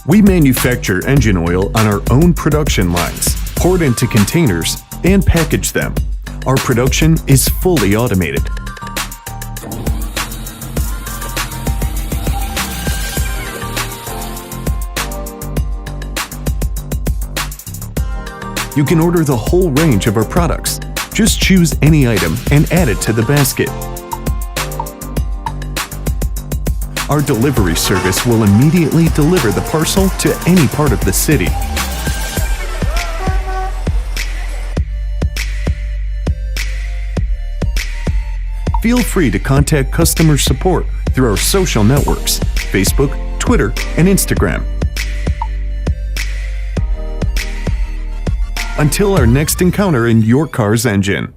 We manufacture engine oil on our own production lines, pour it into containers, and package them. Our production is fully automated. You can order the whole range of our products. Just choose any item and add it to the basket. Our delivery service will immediately deliver the parcel to any part of the city. Feel free to contact customer support through our social networks, Facebook, Twitter, and Instagram. Until our next encounter in your car's engine.